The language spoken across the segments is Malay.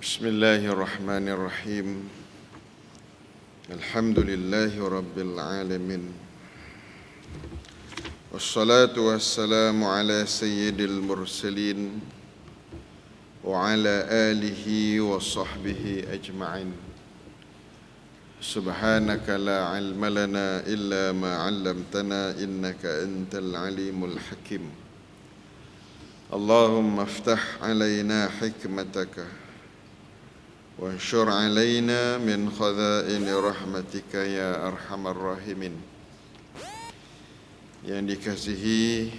Bismillahirrahmanirrahim. Alhamdulillahi rabbil alamin. Wassalatu wassalamu ala sayyidil mursalin wa ala alihi wa sahbihi ajma'in. Subhanaka la ilma lana illa ma 'allamtana innaka antal alimul hakim. Allahumma aftah alaina hikmataka وانشر علينا من خزائن رحمتك يا أرحم الراحمين. Yang dikasihi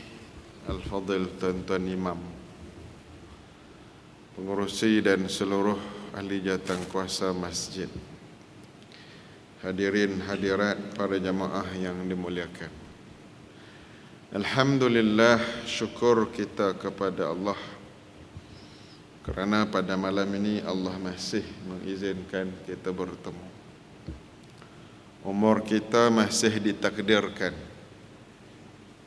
Al-Fadhil Tuan-tuan Imam, pengurusi dan seluruh ahli jawatan kuasa masjid, hadirin hadirat para jamaah yang dimuliakan. Alhamdulillah, syukur kita kepada Allah kerana pada malam ini Allah masih mengizinkan kita bertemu. Umur kita masih ditakdirkan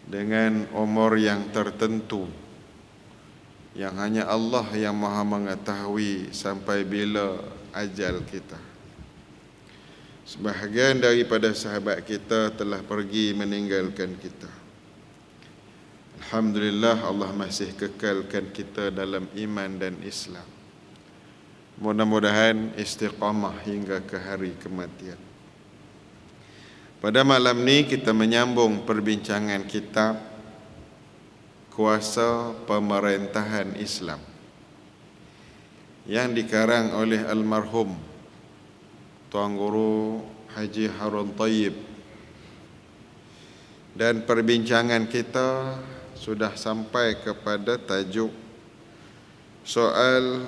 dengan umur yang tertentu, yang hanya Allah yang maha mengetahui sampai bila ajal kita. Sebahagian daripada sahabat kita telah pergi meninggalkan kita. Alhamdulillah, Allah masih kekalkan kita dalam iman dan Islam. Mudah-mudahan istiqamah hingga ke hari kematian. Pada malam ni kita menyambung perbincangan kitab Kuasa Pemerintahan Islam yang dikarang oleh almarhum Tuan Guru Haji Harun Tayyib. Dan perbincangan kita sudah sampai kepada tajuk soal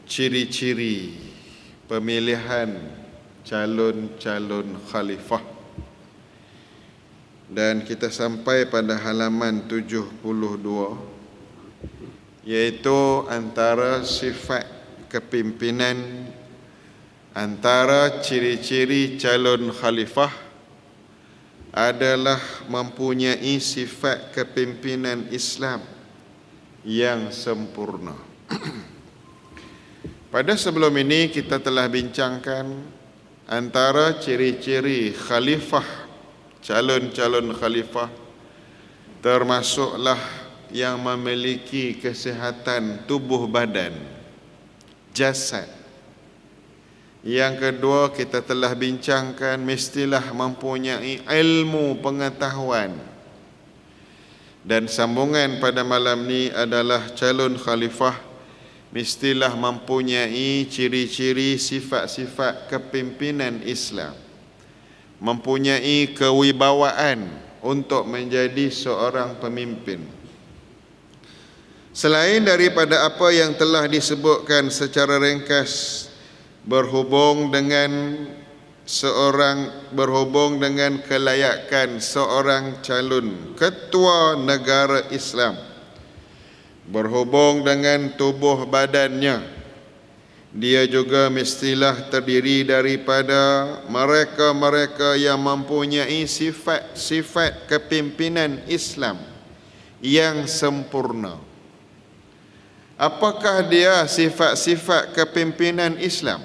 ciri-ciri pemilihan calon-calon khalifah, dan kita sampai pada halaman 72, iaitu antara sifat kepimpinan, antara ciri-ciri calon khalifah adalah mempunyai sifat kepimpinan Islam yang sempurna. Pada sebelum ini kita telah bincangkan antara ciri-ciri khalifah, calon-calon khalifah, termasuklah yang memiliki kesihatan tubuh badan, jasad. Yang kedua, kita telah bincangkan mestilah mempunyai ilmu pengetahuan. Dan sambungan pada malam ni adalah calon khalifah mestilah mempunyai ciri-ciri sifat-sifat kepimpinan Islam, mempunyai kewibawaan untuk menjadi seorang pemimpin. Selain daripada apa yang telah disebutkan secara ringkas berhubung dengan kelayakan seorang calon ketua negara Islam, berhubung dengan tubuh badannya, dia juga mestilah terdiri daripada mereka-mereka yang mempunyai sifat-sifat kepimpinan Islam yang sempurna. Apakah dia sifat-sifat kepimpinan Islam?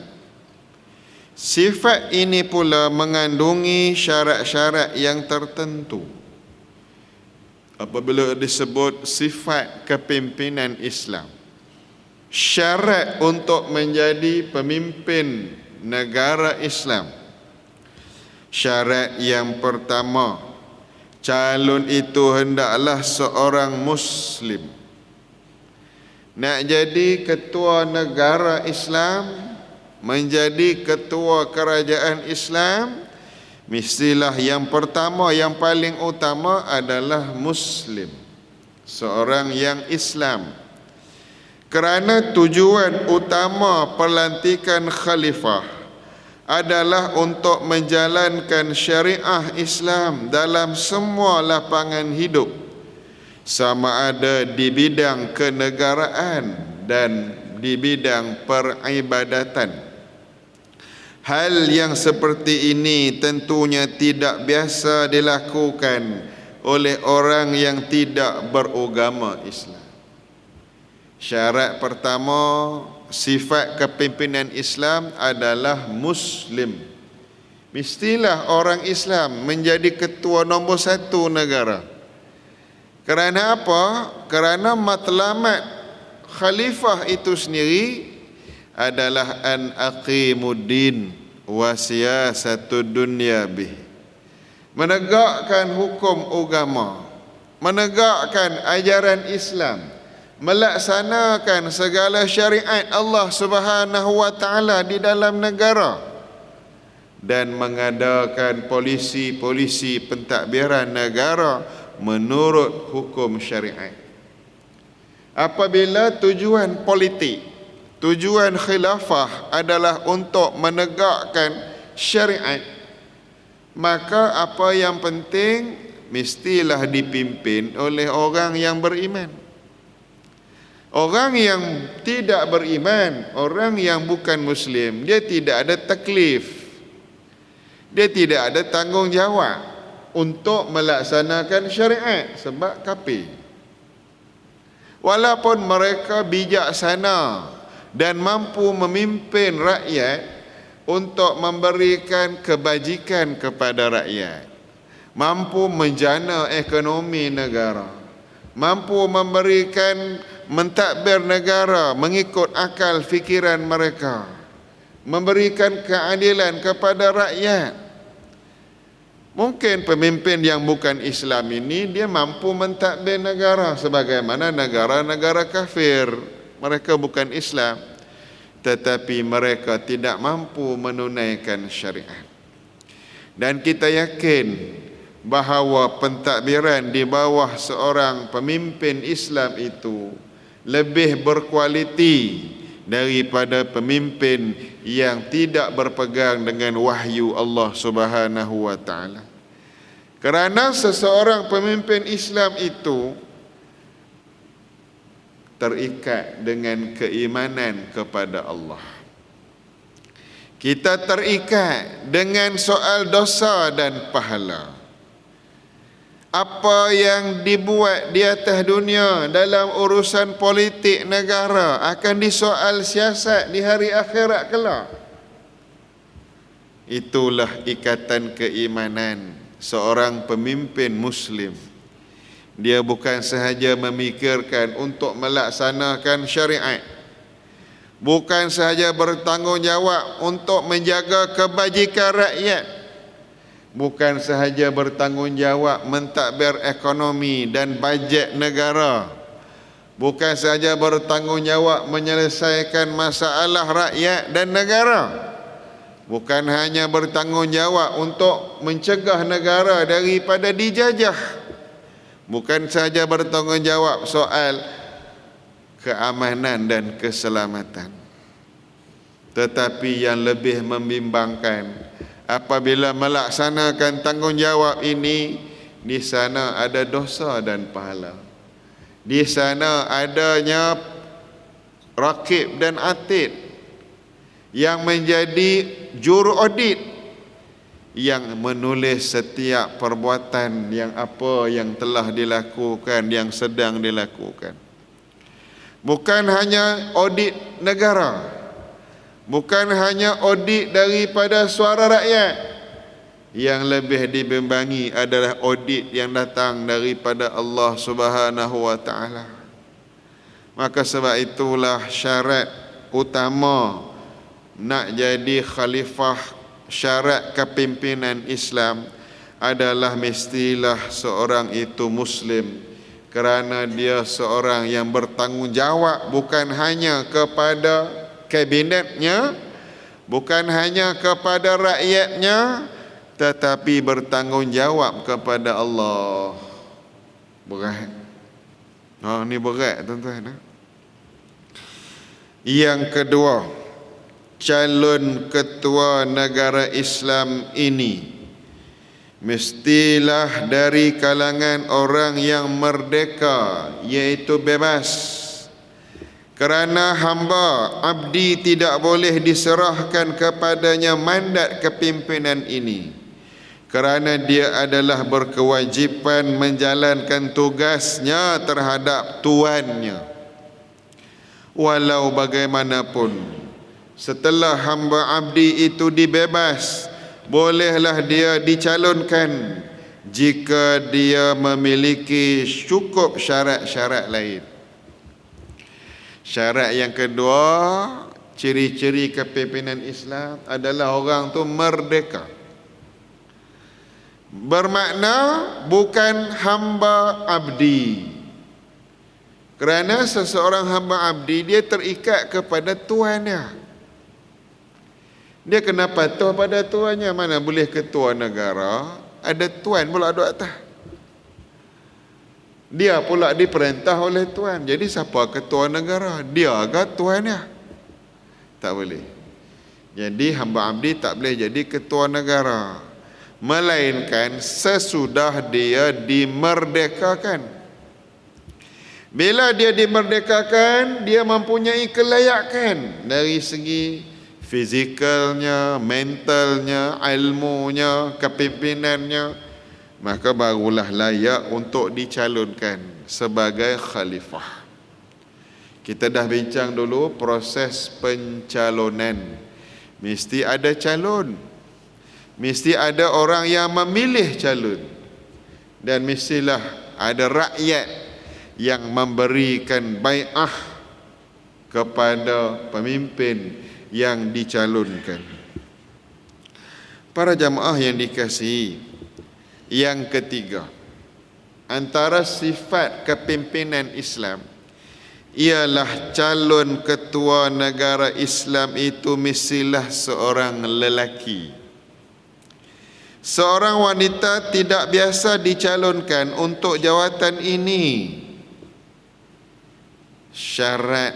Sifat ini pula mengandungi syarat-syarat yang tertentu. Apabila disebut sifat kepimpinan Islam, syarat untuk menjadi pemimpin negara Islam, syarat yang pertama, calon itu hendaklah seorang Muslim. Nak jadi ketua negara Islam, menjadi ketua kerajaan Islam, mestilah yang pertama, yang paling utama adalah Muslim, seorang yang Islam. Kerana tujuan utama pelantikan khalifah adalah untuk menjalankan syariah Islam dalam semua lapangan hidup, sama ada di bidang kenegaraan dan di bidang peribadatan. Hal yang seperti ini tentunya tidak biasa dilakukan oleh orang yang tidak beragama Islam. Syarat pertama, sifat kepimpinan Islam adalah Muslim. Mestilah orang Islam menjadi ketua nombor satu negara. Kerana apa? Kerana matlamat khalifah itu sendiri adalah an aqimuddin wa siyasatud dunya bih. Menegakkan hukum agama, menegakkan ajaran Islam, melaksanakan segala syariat Allah Subhanahu wa taala di dalam negara dan mengadakan polisi-polisi pentadbiran negara menurut hukum syariat. Apabila tujuan politik, tujuan khilafah adalah untuk menegakkan syariat, maka apa yang penting mestilah dipimpin oleh orang yang beriman. Orang yang tidak beriman, orang yang bukan Muslim, dia tidak ada taklif, dia tidak ada tanggungjawab untuk melaksanakan syariat sebab kafir. Walaupun mereka bijaksana dan mampu memimpin rakyat untuk memberikan kebajikan kepada rakyat, mampu menjana ekonomi negara, mampu memberikan mentadbir negara mengikut akal fikiran mereka, memberikan keadilan kepada rakyat. Mungkin pemimpin yang bukan Islam ini dia mampu mentadbir negara sebagaimana negara-negara kafir. Mereka bukan Islam, tetapi mereka tidak mampu menunaikan syariat. Dan kita yakin bahawa pentadbiran di bawah seorang pemimpin Islam itu lebih berkualiti daripada pemimpin yang tidak berpegang dengan wahyu Allah Subhanahu wa taala. Kerana seseorang pemimpin Islam itu terikat dengan keimanan kepada Allah. Kita terikat dengan soal dosa dan pahala. Apa yang dibuat di atas dunia dalam urusan politik negara akan disoal siasat di hari akhirat kelak. Itulah ikatan keimanan seorang pemimpin Muslim. Dia bukan sahaja memikirkan untuk melaksanakan syariat, bukan sahaja bertanggungjawab untuk menjaga kebajikan rakyat, bukan sahaja bertanggungjawab mentadbir ekonomi dan bajet negara, bukan sahaja bertanggungjawab menyelesaikan masalah rakyat dan negara, bukan hanya bertanggungjawab untuk mencegah negara daripada dijajah, bukan sahaja bertanggungjawab soal keamanan dan keselamatan, tetapi yang lebih membimbangkan, apabila melaksanakan tanggungjawab ini, di sana ada dosa dan pahala. Di sana adanya rakib dan atid yang menjadi juru audit, yang menulis setiap perbuatan yang apa yang telah dilakukan, yang sedang dilakukan. Bukan hanya audit negara, bukan hanya audit daripada suara rakyat. Yang lebih dibimbangi adalah audit yang datang daripada Allah Subhanahu wa taala. Maka sebab itulah syarat utama nak jadi khalifah, syarat kepimpinan Islam adalah mestilah seorang itu Muslim, kerana dia seorang yang bertanggungjawab bukan hanya kepada kabinetnya, bukan hanya kepada rakyatnya, tetapi bertanggungjawab kepada Allah. Berat. Ni berat tuan-tuan. Yang kedua, calon ketua negara Islam ini mestilah dari kalangan orang yang merdeka, iaitu bebas. Kerana hamba, abdi tidak boleh diserahkan kepadanya mandat kepimpinan ini, kerana dia adalah berkewajipan menjalankan tugasnya terhadap tuannya. Walau bagaimanapun, setelah hamba abdi itu dibebas, bolehlah dia dicalonkan jika dia memiliki cukup syarat-syarat lain. Syarat yang kedua, ciri-ciri kepimpinan Islam adalah orang tu merdeka. Bermakna bukan hamba abdi. Kerana seseorang hamba abdi, dia terikat kepada tuannya. Dia kena patuh pada tuannya. Mana boleh ketua negara, ada tuan pula duduk atas. Dia pula diperintah oleh tuan. Jadi siapa ketua negara? Dia ke tuannya? Tak boleh. Jadi hamba abdi tak boleh jadi ketua negara, melainkan sesudah dia dimerdekakan. Bila dia dimerdekakan, dia mempunyai kelayakan dari segi fizikalnya, mentalnya, ilmunya, kepimpinannya, maka barulah layak untuk dicalonkan sebagai khalifah. Kita dah bincang dulu proses pencalonan. Mesti ada calon, mesti ada orang yang memilih calon, dan mestilah ada rakyat yang memberikan bai'ah kepada pemimpin yang dicalonkan. Para jamaah yang dikasihi, yang ketiga, antara sifat kepimpinan Islam ialah calon ketua negara Islam itu mestilah seorang lelaki. Seorang wanita tidak biasa dicalonkan untuk jawatan ini. Syarat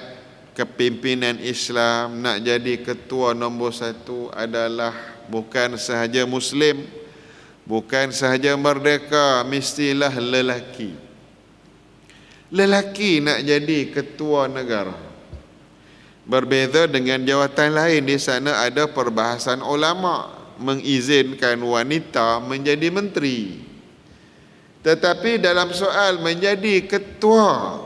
kepimpinan Islam nak jadi ketua nombor satu adalah bukan sahaja Muslim, bukan sahaja merdeka, mestilah lelaki. Lelaki nak jadi ketua negara. Berbeza dengan jawatan lain, di sana ada perbahasan ulama mengizinkan wanita menjadi menteri. Tetapi dalam soal menjadi ketua,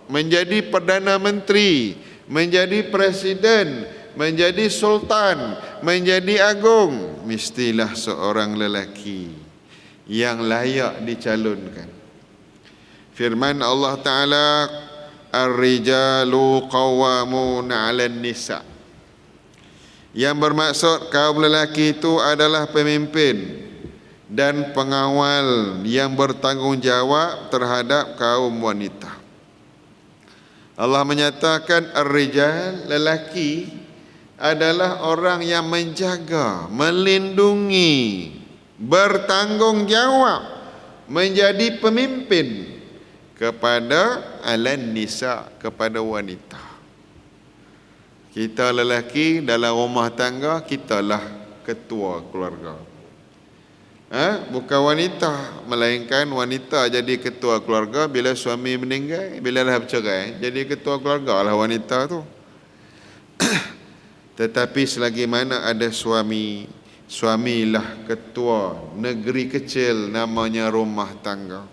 menjadi Perdana Menteri, menjadi Presiden, menjadi Sultan, menjadi Agung, mestilah seorang lelaki yang layak dicalonkan. Firman Allah Ta'ala, Ar-rijalu qawwamuna 'alan nisa. Yang bermaksud kaum lelaki itu adalah pemimpin dan pengawal yang bertanggungjawab terhadap kaum wanita. Allah menyatakan ar-rijal, lelaki adalah orang yang menjaga, melindungi, bertanggungjawab, menjadi pemimpin kepada alan nisa, kepada wanita. Kita lelaki dalam rumah tangga, kitalah ketua keluarga. Bukan wanita, melainkan wanita jadi ketua keluarga bila suami meninggal, bila dah bercerai, jadi ketua keluarga lah wanita tu. Tetapi selagi mana ada suami, suamilah ketua negeri kecil namanya rumah tangga.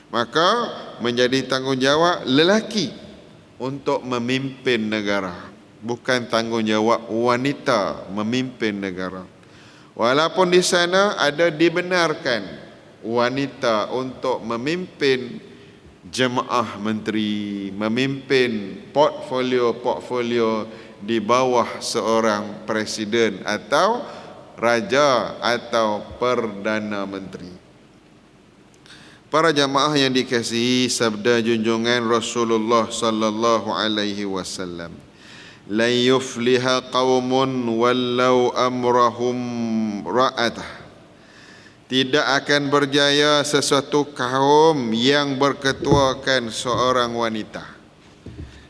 Maka menjadi tanggungjawab lelaki untuk memimpin negara, bukan tanggungjawab wanita memimpin negara. Walaupun di sana ada dibenarkan wanita untuk memimpin jemaah menteri, memimpin portfolio di bawah seorang presiden atau raja atau perdana menteri. Para jamaah yang dikasihi, sabda junjungan Rasulullah sallallahu alaihi wasallam, la yufliha qaumun wallau amrahum ra'atah. Tidak akan berjaya sesuatu kaum yang berketuakan seorang wanita.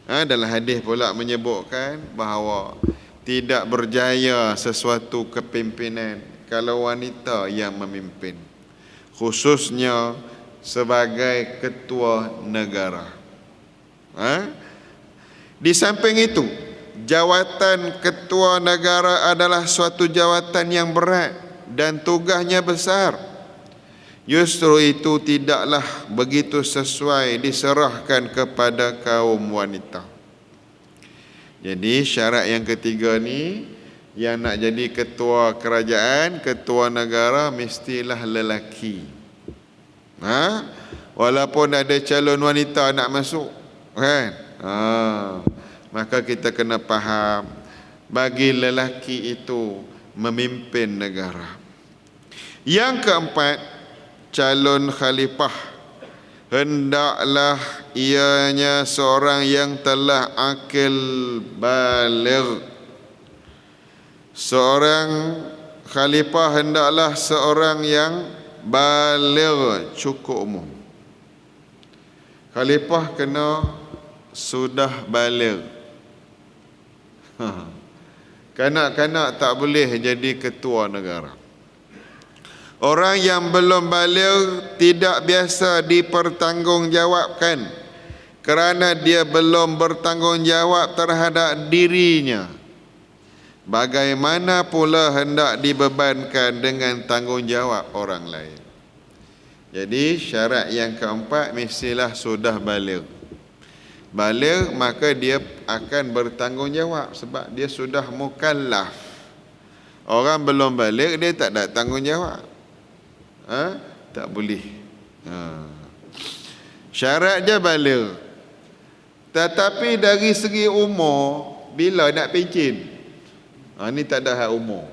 Dalam hadis pula menyebutkan bahawa tidak berjaya sesuatu kepimpinan kalau wanita yang memimpin, khususnya sebagai ketua negara. Di samping itu, jawatan ketua negara adalah suatu jawatan yang berat dan tugasnya besar. Justru itu tidaklah begitu sesuai diserahkan kepada kaum wanita. Jadi syarat yang ketiga ni, yang nak jadi ketua kerajaan, ketua negara, mestilah lelaki. Walaupun ada calon wanita nak masuk, kan? Maka kita kena faham, bagi lelaki itu memimpin negara. Yang keempat, calon khalifah hendaklah ianya seorang yang telah akil baligh. Seorang khalifah hendaklah seorang yang baligh, cukup umur. Khalifah kena sudah baligh. Kanak-kanak tak boleh jadi ketua negara. Orang yang belum baligh tidak biasa dipertanggungjawabkan kerana dia belum bertanggungjawab terhadap dirinya. Bagaimana pula hendak dibebankan dengan tanggungjawab orang lain. Jadi syarat yang keempat, mestilah sudah baligh. Baligh maka dia akan bertanggungjawab sebab dia sudah mukallaf. Orang belum baligh dia tak ada tanggungjawab. Tak boleh. Syarat dia baligh. Tetapi dari segi umur, bila nak pencen? Ni tak ada hak umur.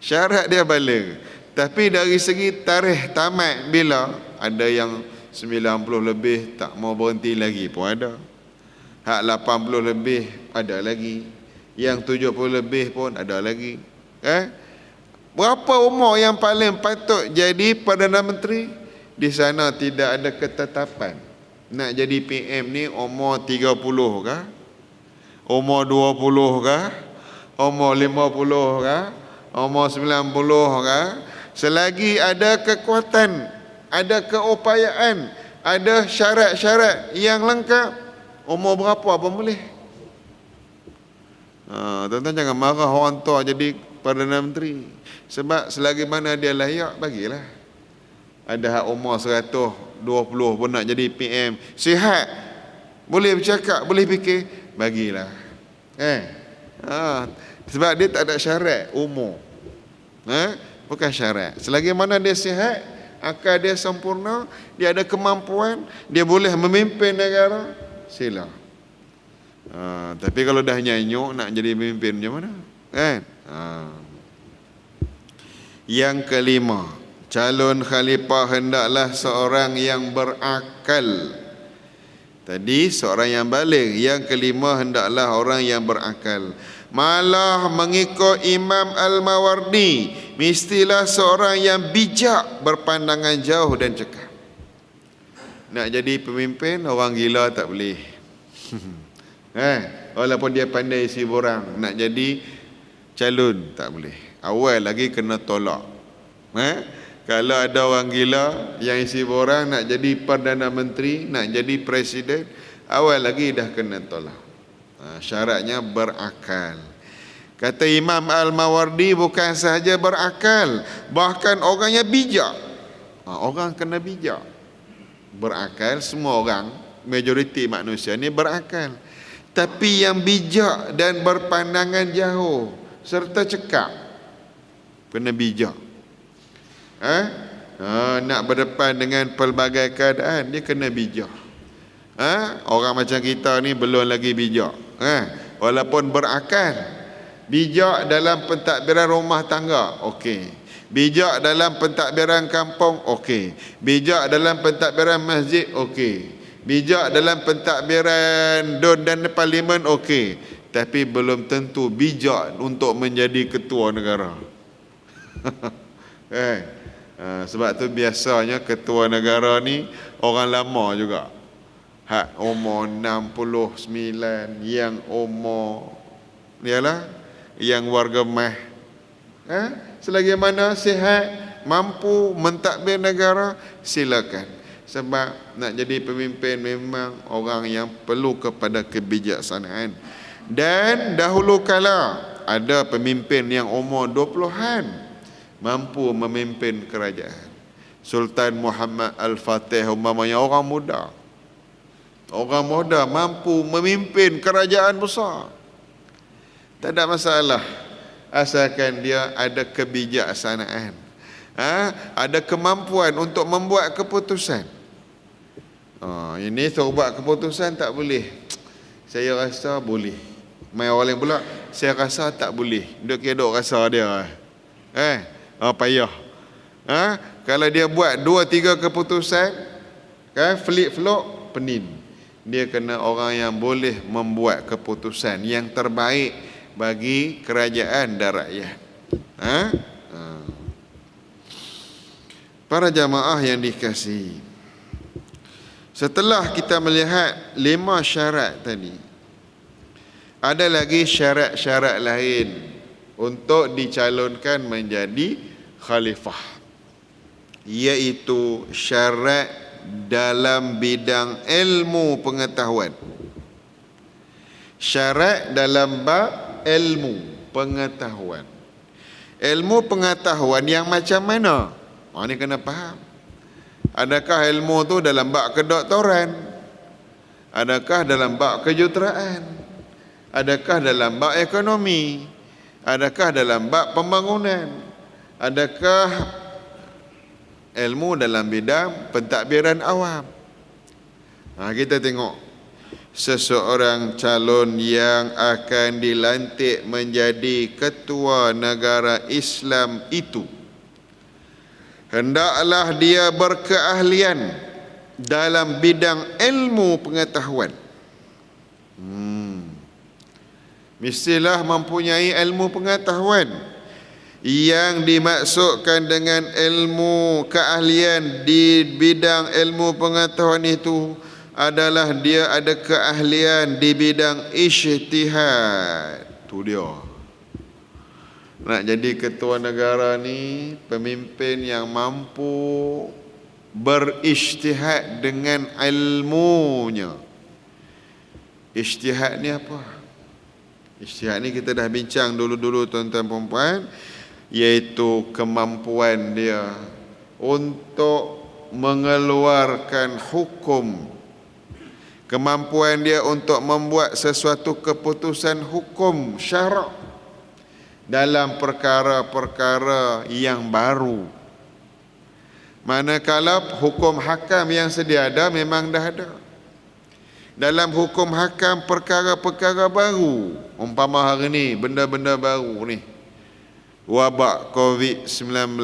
Syarat dia baligh. Tapi dari segi tarikh tamat, bila? Ada yang 90 lebih tak mau berhenti lagi pun ada. Hak 80 lebih ada lagi. Yang 70 lebih pun ada lagi. Berapa umur yang paling patut jadi Perdana Menteri? Di sana tidak ada ketetapan. Nak jadi PM ni umur 30 kah? Umur 20 kah? Umur 50 kah? Umur 90 kah? Selagi ada kekuatan, ada keupayaan, ada syarat-syarat yang lengkap, umur berapa pun boleh. Tuan-tuan jangan marah orang tua jadi Perdana Menteri. Sebab selagi mana dia layak, bagilah. Ada hak umur 120 pun nak jadi PM, sihat, boleh bercakap, boleh fikir, bagilah. Sebab dia tak ada syarat umur. Bukan syarat. Selagi mana dia sihat, akal dia sempurna, dia ada kemampuan, dia boleh memimpin negara, sila. Tapi kalau dah nyanyuk nak jadi pemimpin macam mana? Kan? Yang kelima, calon khalifah hendaklah seorang yang berakal. Tadi seorang yang baligh. Yang kelima, hendaklah orang yang berakal. Malah mengikut Imam Al-Mawardi, mestilah seorang yang bijak, berpandangan jauh dan cekap. Nak jadi pemimpin, orang gila tak boleh. Walaupun dia pandai isi borang, nak jadi calon tak boleh. Awal lagi kena tolak. Kalau ada orang gila yang isi borang nak jadi Perdana Menteri, nak jadi Presiden, awal lagi dah kena tolak. Syaratnya berakal. Kata Imam Al-Mawardi, bukan sahaja berakal, bahkan orangnya bijak. Orang kena bijak. Berakal, semua orang, majoriti manusia ni berakal. Tapi yang bijak dan berpandangan jauh serta cekap, kena bijak. Nak berdepan dengan pelbagai keadaan, dia kena bijak. Orang macam kita ni belum lagi bijak. Walaupun berakal, bijak dalam pentadbiran rumah tangga, okey. Bijak dalam pentadbiran kampung, okey. Bijak dalam pentadbiran masjid, okey. Bijak dalam pentadbiran DUN dan parlimen, okey. Tapi belum tentu bijak untuk menjadi ketua negara. Sebab tu biasanya ketua negara ni orang lama juga. Hak umur 69, yang umur ialah yang warga mah. Selagi mana sihat, mampu mentadbir negara, silakan. Sebab nak jadi pemimpin memang orang yang perlu kepada kebijaksanaan. Dan dahulu kala ada pemimpin yang umur 20-an mampu memimpin kerajaan. Sultan Muhammad Al-Fatih umpamanya orang muda. Orang muda mampu memimpin kerajaan besar. Tak ada masalah, asalkan dia ada kebijaksanaan, ada kemampuan untuk membuat keputusan. Ini suruh buat keputusan tak boleh, saya rasa boleh. Mai orang lain pula, saya rasa tak boleh. Duk rasa dia. Payah. Kalau dia buat 2-3 keputusan, flip-flop, pening. Dia kena orang yang boleh membuat keputusan yang terbaik bagi kerajaan dan rakyat. Para jamaah yang dikasihi, setelah kita melihat 5 syarat tadi, ada lagi syarat-syarat lain untuk dicalonkan menjadi khalifah, iaitu syarat dalam bidang ilmu pengetahuan. Syarat dalam bab ilmu pengetahuan. Ilmu pengetahuan yang macam mana? Ini kena faham. Adakah ilmu tu dalam bab kedoktoran? Adakah dalam bab kejuruteraan? Adakah dalam bab ekonomi? Adakah dalam bab pembangunan? Adakah ilmu dalam bidang pentadbiran awam? Kita tengok seseorang calon yang akan dilantik menjadi ketua negara Islam itu, hendaklah dia berkeahlian dalam bidang ilmu pengetahuan. Mestilah mempunyai ilmu pengetahuan. Yang dimaksudkan dengan ilmu keahlian di bidang ilmu pengetahuan itu adalah dia ada keahlian di bidang ijtihad. Tu dia. Nak jadi ketua negara ni, pemimpin yang mampu berijtihad dengan ilmunya. Ijtihad ni apa? Ijtihad ni kita dah bincang dulu-dulu tuan-tuan perempuan, iaitu kemampuan dia untuk mengeluarkan hukum, kemampuan dia untuk membuat sesuatu keputusan hukum syarak dalam perkara-perkara yang baru. Manakala hukum hakam yang sedia ada memang dah ada. Dalam hukum hakam perkara-perkara baru, umpama hari ni benda-benda baru ni, wabak COVID-19.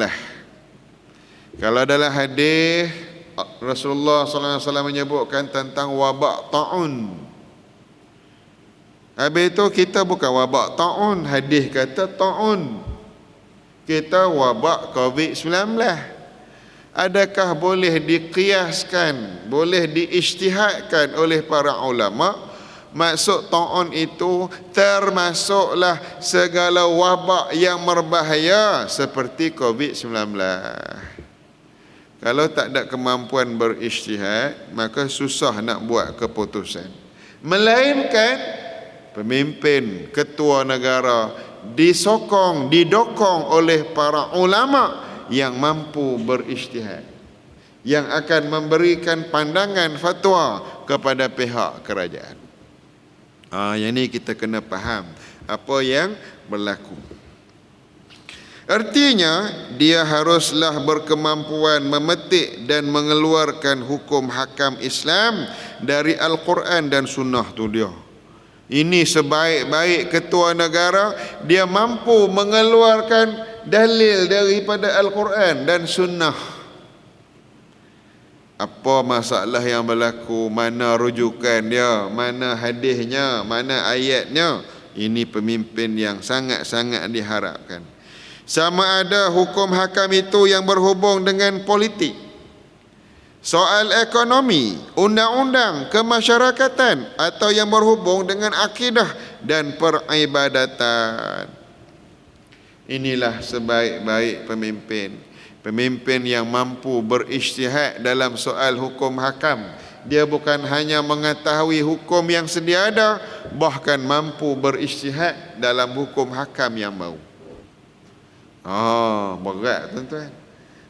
Kalau dalam hadis Rasulullah SAW menyebutkan tentang wabak ta'un. Habis itu kita bukan wabak ta'un, hadis kata ta'un, kita wabak COVID-19. Adakah boleh dikiaskan, boleh diijtihadkan oleh para ulama? Maksud ta'un itu termasuklah segala wabak yang berbahaya seperti COVID-19. Kalau tak ada kemampuan berijtihad, maka susah nak buat keputusan. Melainkan pemimpin, ketua negara didokong oleh para ulama yang mampu berijtihad, yang akan memberikan pandangan fatwa kepada pihak kerajaan. Yang ni kita kena faham apa yang berlaku. Artinya dia haruslah berkemampuan memetik dan mengeluarkan hukum hakam Islam dari Al-Quran dan Sunnah tu dia. Ini sebaik-baik ketua negara, dia mampu mengeluarkan dalil daripada Al-Quran dan Sunnah. Apa masalah yang berlaku, mana rujukan dia, mana hadisnya, mana ayatnya, ini pemimpin yang sangat-sangat diharapkan. Sama ada hukum hakam itu yang berhubung dengan politik, soal ekonomi, undang-undang, kemasyarakatan, atau yang berhubung dengan akidah dan peribadatan. Inilah sebaik-baik pemimpin. Pemimpin yang mampu berijtihad dalam soal hukum hakam. Dia bukan hanya mengetahui hukum yang sedia ada, bahkan mampu berijtihad dalam hukum hakam yang baru. Berat tuan-tuan.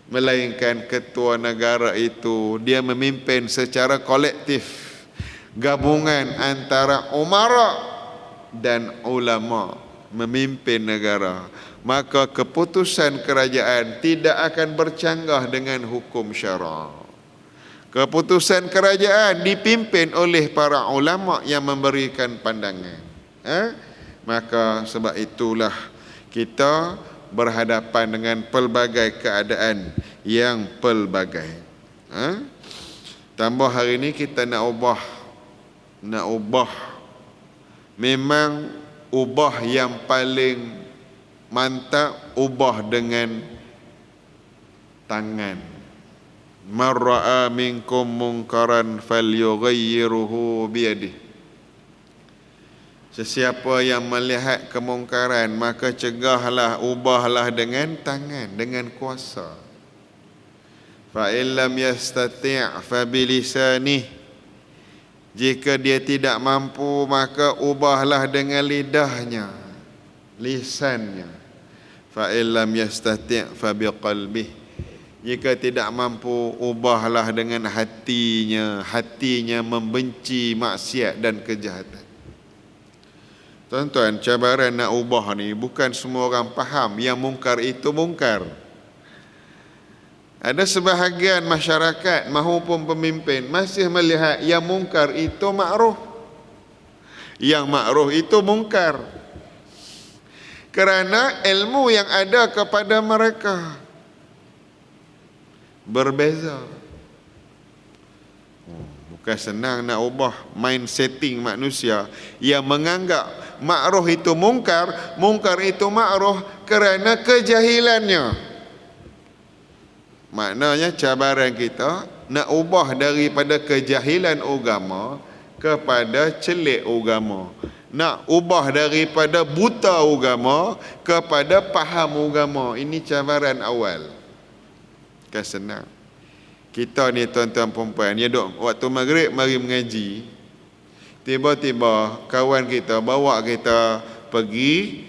Melainkan ketua negara itu dia memimpin secara kolektif. gabungan antara umara dan ulama memimpin negara, maka keputusan kerajaan tidak akan bercanggah dengan hukum syara. Keputusan kerajaan dipimpin oleh para ulama yang memberikan pandangan. Maka sebab itulah kita berhadapan dengan pelbagai keadaan yang pelbagai. Tambah hari ini kita nak ubah. Memang ubah yang paling mantap, ubah dengan tangan. Man ra'a minkum munkaran falyughayyirhu biyadihi. Sesiapa yang melihat kemungkaran, maka cegahlah, ubahlah dengan tangan, dengan kuasa. Fa illam yastati' fa bilisanih. Jika dia tidak mampu, maka ubahlah dengan lidahnya, lisannya. Fa illam yastati' fa biqalbih. Jika tidak mampu, ubahlah dengan hatinya. Hatinya membenci maksiat dan kejahatan. Tuan-tuan, cabaran nak ubah ni bukan semua orang faham yang mungkar itu mungkar. Ada sebahagian masyarakat mahupun pemimpin masih melihat yang mungkar itu makruh. Yang makruh itu mungkar. Kerana ilmu yang ada kepada mereka berbeza. Bukan senang nak ubah mind setting manusia yang menganggap makruh itu mungkar, mungkar itu makruh kerana kejahilannya. Maknanya cabaran kita nak ubah daripada kejahilan agama kepada celik agama. Nak ubah daripada buta agama kepada faham agama. Ini cabaran awal. Kan senang. Kita ni tuan-tuan perempuan, dia duk waktu maghrib mari mengaji. Tiba-tiba kawan kita bawa kita pergi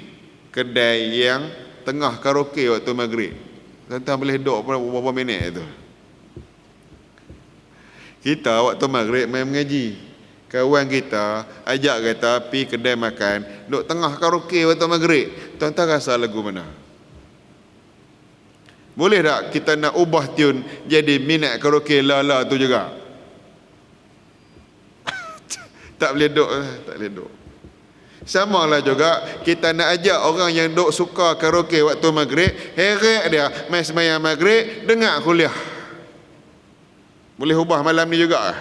kedai yang tengah karaoke waktu maghrib. Tuan-tuan boleh duduk berapa minit itu. Kita waktu maghrib main mengaji. Kawan kita ajak kita pergi kedai makan, duduk tengah karaoke waktu maghrib. Tuan-tuan rasa lagu mana? Boleh tak kita nak ubah tune jadi minat karaoke la tu juga? Tak boleh duk, tak boleh duk. Sama lah juga kita nak ajak orang yang duk suka karaoke waktu maghrib, heret dia main sembahyang maghrib, dengar kuliah. Boleh ubah malam ni juga.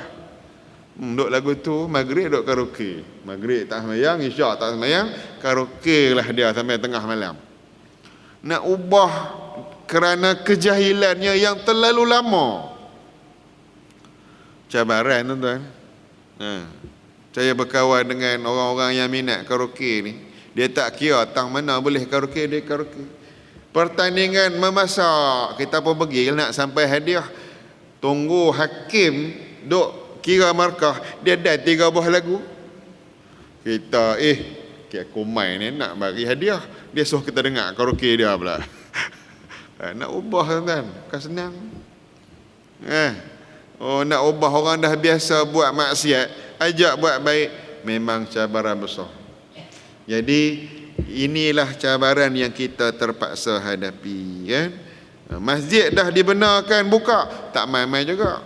Duk lagu tu maghrib duk karaoke. Maghrib tak sembahyang, isyak tak sembahyang, karaoke lah dia sampai tengah malam. Nak ubah kerana kejahilannya yang terlalu lama. Cabaran tuan-tuan. Saya berkawan dengan orang-orang yang minat karaoke ni. Dia tak kira tang mana boleh karaoke, dia karaoke. Pertandingan memasak, kita pun pergi nak sampai hadiah. Tunggu hakim duk kira markah, dia dah 3 buah lagu. Kita aku main ni nak bagi hadiah, dia suruh kita dengar karaoke dia pula. Nak ubah tuan-tuan, bukan senang. Nak ubah orang dah biasa buat maksiat, ajak buat baik, memang cabaran besar. Jadi inilah cabaran yang kita terpaksa hadapi, kan? Masjid dah dibenarkan buka, tak main-main juga.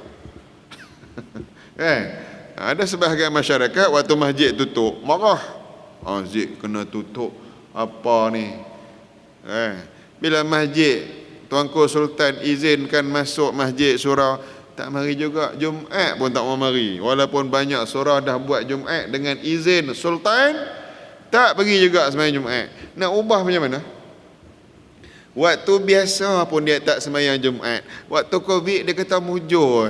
Ada sebahagian masyarakat waktu masjid tutup marah. Masjid kena tutup apa ni? Bila masjid Tuanku Sultan izinkan masuk masjid surau, tak mari juga. Jumaat pun tak mau mari. Walaupun banyak surau dah buat Jumaat dengan izin Sultan, tak pergi juga sembahyang Jumaat. Nak ubah macam mana? Waktu biasa pun dia tak sembahyang Jumaat. Waktu Covid dia kata mujur,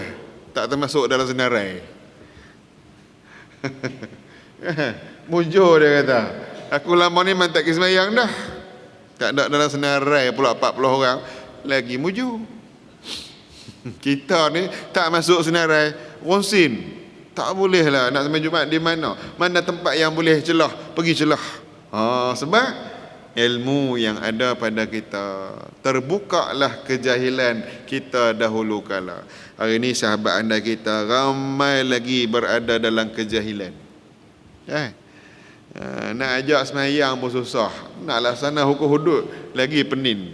tak termasuk dalam senarai. Mujur dia kata. Aku lama ni memang tak pergi sembahyang dah. Tak ada dalam senarai pula 40 orang. Lagi mujur. Kita ni tak masuk senarai, ronsin. Tak boleh lah nak sembahyang Jumaat di mana? Mana tempat yang boleh celah, pergi celah. Sebab ilmu yang ada pada kita. Terbukalah kejahilan kita dahulu kala. Hari ini sahabat anda kita ramai lagi berada dalam kejahilan. Nak ajak semayang pun susah. Nak laksana hukum hudud lagi penin.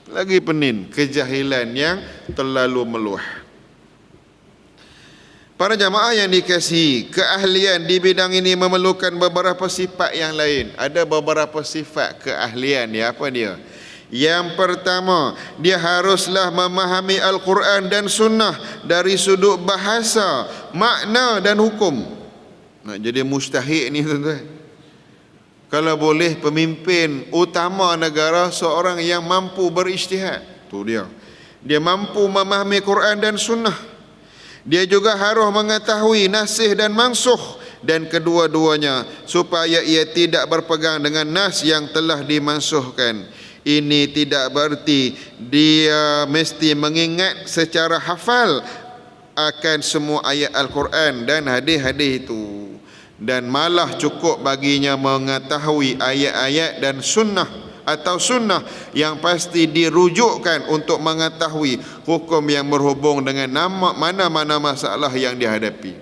Lagi penin. Kejahilan yang terlalu meluah. Para jamaah yang dikasihi, keahlian di bidang ini memerlukan beberapa sifat yang lain. Ada beberapa sifat keahlian dia. Apa dia? Yang pertama, dia haruslah memahami Al-Quran dan Sunnah dari sudut bahasa, makna dan hukum. Nak jadi mustahik ni tuan-tuan. Kalau boleh pemimpin utama negara seorang yang mampu berijtihad. Tu dia. Dia mampu memahami Quran dan Sunnah. Dia juga harus mengetahui nasih dan mansuh, dan kedua-duanya supaya ia tidak berpegang dengan nas yang telah dimansuhkan. Ini tidak berarti dia mesti mengingat secara hafal akan semua ayat Al-Quran dan hadis-hadis itu, dan malah cukup baginya mengetahui ayat-ayat dan sunnah atau sunnah yang pasti dirujukkan untuk mengetahui hukum yang berhubung dengan mana-mana masalah yang dihadapi.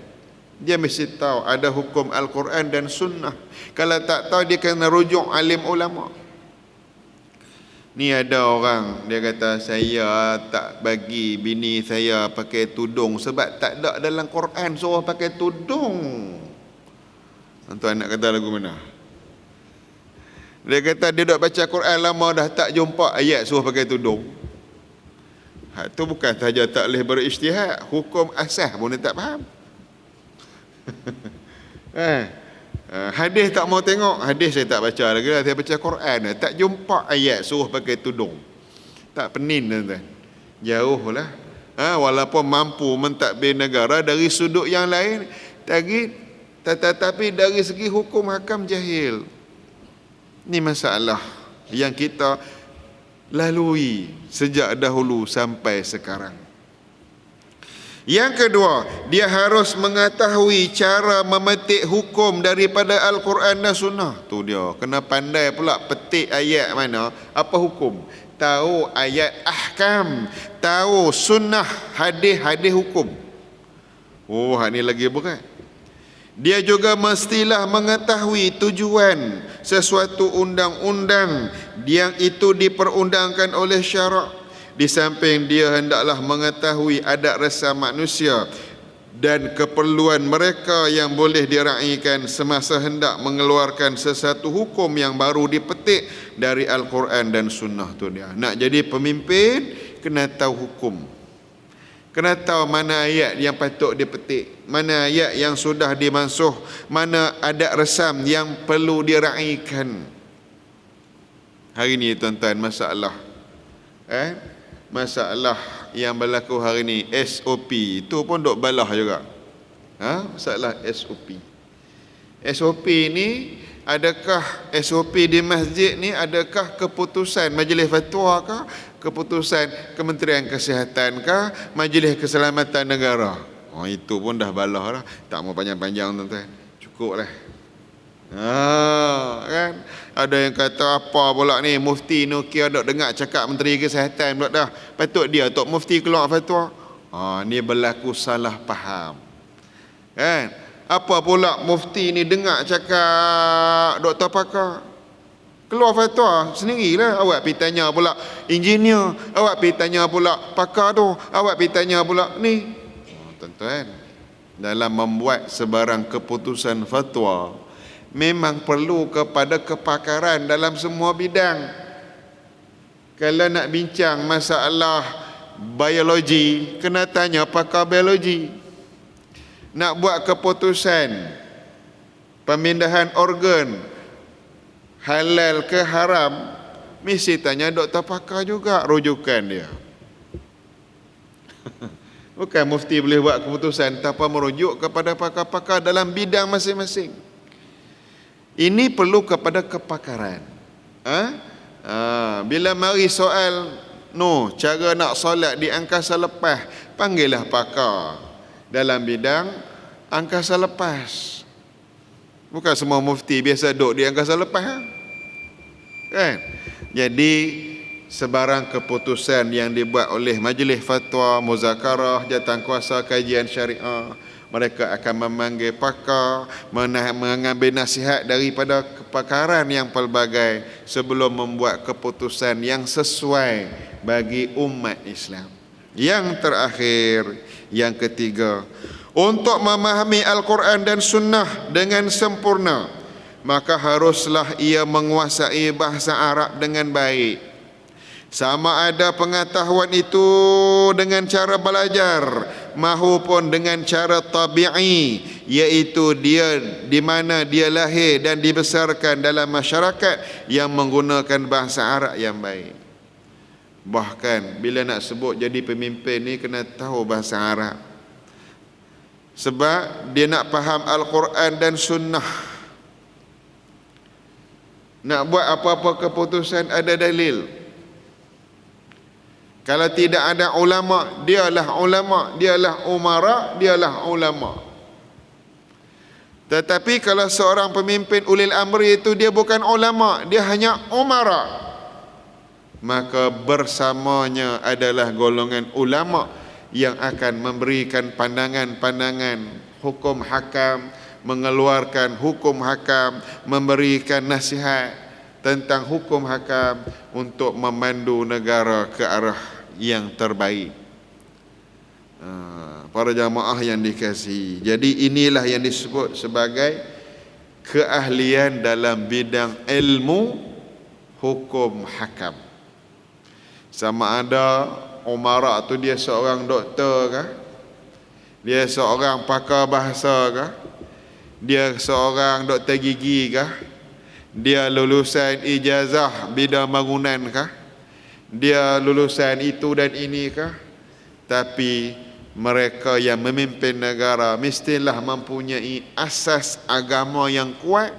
Dia mesti tahu ada hukum Al-Quran dan sunnah. Kalau tak tahu, dia kena rujuk alim ulama. Ni ada orang dia kata, saya tak bagi bini saya pakai tudung sebab tak ada dalam Quran suruh pakai tudung. Tuan nak kata lagu mana? Dia kata dia duk baca Quran lama dah tak jumpa ayat suruh pakai tudung. Tu bukan sahaja tak boleh berijtihad, hukum asas pun dia tak faham. Hadis tak mau tengok, hadis saya tak baca lagi lah, saya baca Quran tak jumpa ayat suruh pakai tudung. Tak penin tuan-tuan. Jauh lah. Walaupun mampu mentadbir negara dari sudut yang lain, tetapi dari segi hukum hakam jahil. Ini masalah yang kita lalui sejak dahulu sampai sekarang. Yang kedua, dia harus mengetahui cara memetik hukum daripada Al-Quran dan Sunnah. Tu dia, kena pandai pula petik ayat mana, apa hukum. Tahu ayat ahkam, tahu sunnah, hadis-hadis hukum. Oh, ini lagi berat. Dia juga mestilah mengetahui tujuan sesuatu undang-undang yang itu diperundangkan oleh syarak. Di samping dia hendaklah mengetahui adat resam manusia dan keperluan mereka yang boleh diraikan semasa hendak mengeluarkan sesuatu hukum yang baru dipetik dari Al-Quran dan Sunnah. Tu dia. Nak jadi pemimpin, kena tahu hukum. Kena tahu mana ayat yang patut dipetik, mana ayat yang sudah dimansuh, mana adat resam yang perlu diraikan. Hari ini tuan-tuan, masalah yang berlaku hari ini, SOP itu pun duk balah juga. Masalah SOP. SOP ni, adakah SOP di masjid ni, adakah keputusan Majlis Fatwa kah, keputusan Kementerian Kesihatan kah, Majlis Keselamatan Negara? Itu pun dah balah lah. Tak mau panjang-panjang tuan-tuan, cukup lah. Kan ada yang kata apa pula ni, Mufti Nukia dok dengar cakap Menteri Kesihatan pula dah, patut dia Tok Mufti keluar fatwa. Ni berlaku salah faham. Kan apa pula Mufti ni dengar cakap doktor pakar, keluar fatwa sendirilah. Awak pergi tanya pula engineer, awak pergi tanya pula pakar tu, awak pergi tanya pula ni. Tuan-tuan, dalam membuat sebarang keputusan fatwa memang perlu kepada kepakaran dalam semua bidang. Kalau nak bincang masalah biologi, kena tanya pakar biologi. Nak buat keputusan pemindahan organ halal ke haram, mesti tanya doktor pakar juga rujukan dia. Bukan mufti boleh buat keputusan tanpa merujuk kepada pakar-pakar dalam bidang masing-masing. Ini perlu kepada kepakaran. Bila mari soal cara nak solat di angkasa lepas, panggillah pakar dalam bidang angkasa lepas. Bukan semua mufti biasa duduk di angkasa lepas. Kan? Jadi sebarang keputusan yang dibuat oleh majlis fatwa, muzakarah, jawatankuasa kajian syariah, mereka akan memanggil pakar, mengambil nasihat daripada kepakaran yang pelbagai sebelum membuat keputusan yang sesuai bagi umat Islam. Yang terakhir, yang ketiga, untuk memahami Al-Quran dan Sunnah dengan sempurna, maka haruslah ia menguasai bahasa Arab dengan baik. Sama ada pengetahuan itu dengan cara belajar maupun dengan cara tabi'i, iaitu dia di mana dia lahir dan dibesarkan dalam masyarakat yang menggunakan bahasa Arab yang baik. Bahkan bila nak sebut jadi pemimpin ni kena tahu bahasa Arab. Sebab dia nak faham Al-Quran dan Sunnah. Nak buat apa-apa keputusan ada dalil. Kalau tidak ada ulama, dialah ulama, dialah umara, dialah ulama. Tetapi kalau seorang pemimpin ulil amri itu dia bukan ulama, dia hanya umara, maka bersamanya adalah golongan ulama yang akan memberikan pandangan-pandangan hukum hakam, mengeluarkan hukum hakam, memberikan nasihat tentang hukum hakam untuk memandu negara ke arah yang terbaik. Para jamaah yang dikasihi, jadi inilah yang disebut sebagai keahlian dalam bidang ilmu hukum hakam. Sama ada umara tu dia seorang doktor kah, dia seorang pakar bahasa kah, dia seorang doktor gigi kah, dia lulusan ijazah bidang bangunan kah, dia lulusan itu dan ini kah? Tapi mereka yang memimpin negara mestilah mempunyai asas agama yang kuat.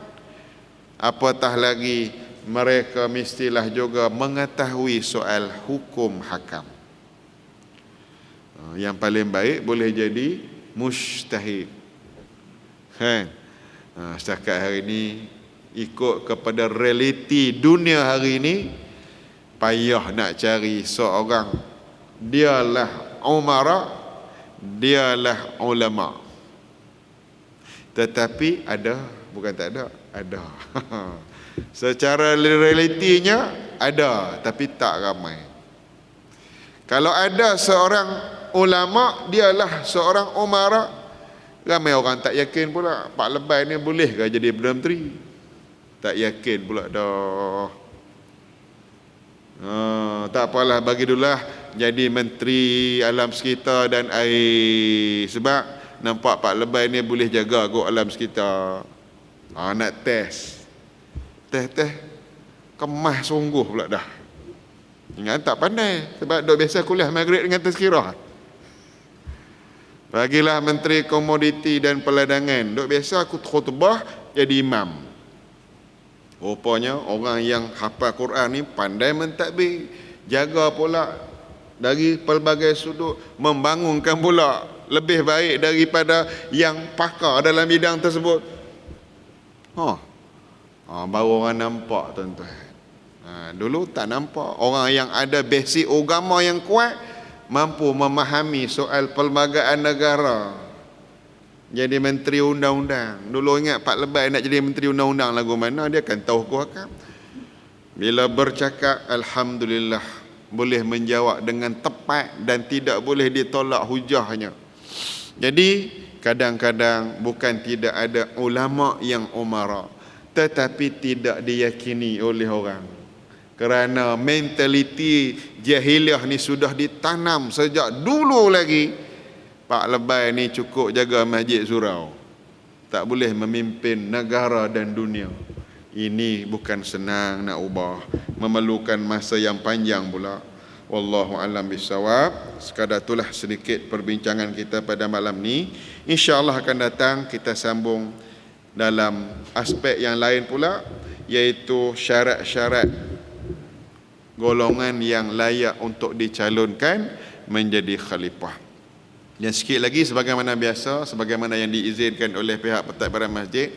Apatah lagi mereka mestilah juga mengetahui soal hukum hakam. Yang paling baik boleh jadi mujtahid. Kan? Setakat hari ini ikut kepada realiti dunia hari ini, payah nak cari seorang dialah umara, dialah ulama. Tetapi ada, bukan tak ada, ada. Secara realitinya ada, tapi tak ramai. Kalau ada seorang ulama, dialah seorang umara, ramai orang tak yakin pula Pak Lebai ni boleh ke jadi Perdana Menteri. Tak yakin pula dah. Tak apalah, bagi dululah jadi Menteri Alam Sekitar dan Air. Sebab nampak Pak Lebai ni boleh jaga kot alam sekitar. Nak test kemas sungguh pula dah. Ingat tak pandai, sebab duk biasa kuliah maghrib dengan tazkirah. Bagilah Menteri Komoditi dan Peladangan, duk biasa aku khutbah jadi imam. Rupanya orang yang hafal Quran ni pandai mentadbir, jaga pula dari pelbagai sudut, membangunkan pula lebih baik daripada yang pakar dalam bidang tersebut. Baru orang nampak tuan-tuan. Dulu tak nampak. Orang yang ada basic agama yang kuat mampu memahami soal pelbagai negara. Jadi Menteri Undang-Undang. Dulu ingat Pak Lebai nak jadi Menteri Undang-Undang lagu mana, dia akan tahu hukum hakam. Bila bercakap, alhamdulillah, boleh menjawab dengan tepat dan tidak boleh ditolak hujahnya. Jadi kadang-kadang bukan tidak ada ulama yang umara, tetapi tidak diyakini oleh orang. Kerana mentaliti jahiliah ni sudah ditanam sejak dulu lagi. Pak Lebai ni cukup jaga masjid surau, tak boleh memimpin negara dan dunia. Ini bukan senang nak ubah, memerlukan masa yang panjang pula. Wallahu a'lam bissawab. Sekadar itulah sedikit perbincangan kita pada malam ni. InsyaAllah akan datang kita sambung dalam aspek yang lain pula, iaitu syarat-syarat golongan yang layak untuk dicalonkan menjadi khalifah. Dan sikit lagi, sebagaimana biasa, sebagaimana yang diizinkan oleh pihak pentadbiran masjid,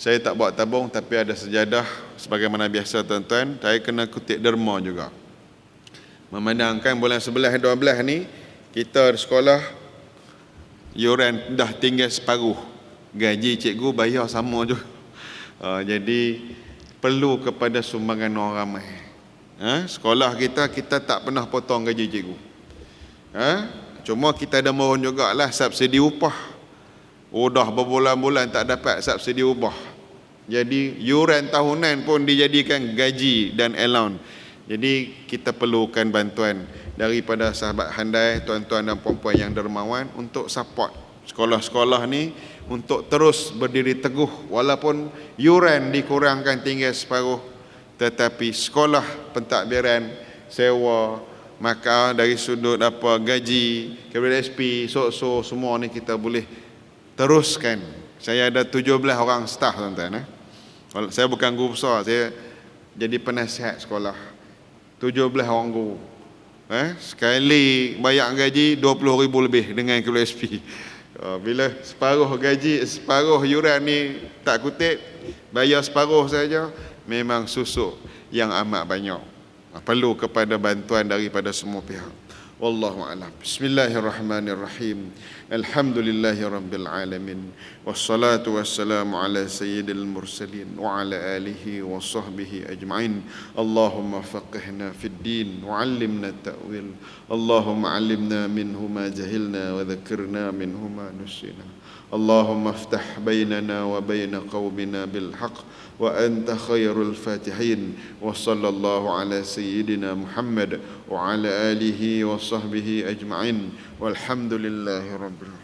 Saya tak bawa tabung tapi ada sejadah sebagaimana biasa tuan-tuan. Saya kena kutip derma juga. Memandangkan bulan 11 12 ni kita di sekolah yuran dah tinggal separuh. Gaji cikgu bayar sama je. Jadi perlu kepada sumbangan orang ramai. Sekolah kita tak pernah potong gaji cikgu. Cuma kita ada mohon jugalah subsidi upah. Dah berbulan-bulan tak dapat subsidi upah. Jadi yuran tahunan pun dijadikan gaji dan allowance. Jadi kita perlukan bantuan daripada sahabat handai, tuan-tuan dan puan-puan yang dermawan untuk support sekolah-sekolah ni untuk terus berdiri teguh walaupun yuran dikurangkan tinggal separuh, tetapi sekolah pentadbiran, sewa, maka dari sudut gaji, KWSP, SOSO, semua ni kita boleh teruskan. Saya ada 17 orang staff tuan-tuan. Saya bukan guru besar, saya jadi penasihat sekolah. 17 orang guru. Sekali bayar gaji 20,000 lebih dengan KWSP. Bila separuh gaji, separuh yuran ni tak kutip, bayar separuh saja, memang susuk yang amat banyak. Perlu kepada bantuan daripada semua pihak. Wallahu a'lam. Bismillahirrahmanirrahim. Alhamdulillahi rabbil alamin. Wassalatu wassalamu ala sayyidil mursalin wa ala alihi wa sahbihi ajma'in. Allahumma faqihna fid din wa 'allimna at-ta'wil. Allahumma 'allimna minhu ma jahilna wa dhakkirna minhu ma nusina. Allahumma iftah bainana wa bain qaumina bil haqq wa anta khairul fatihin. Wa sallallahu ala sayyidina Muhammad wa ala alihi wa sahbihi ajma'in. Walhamdulillahi rabbil alamin.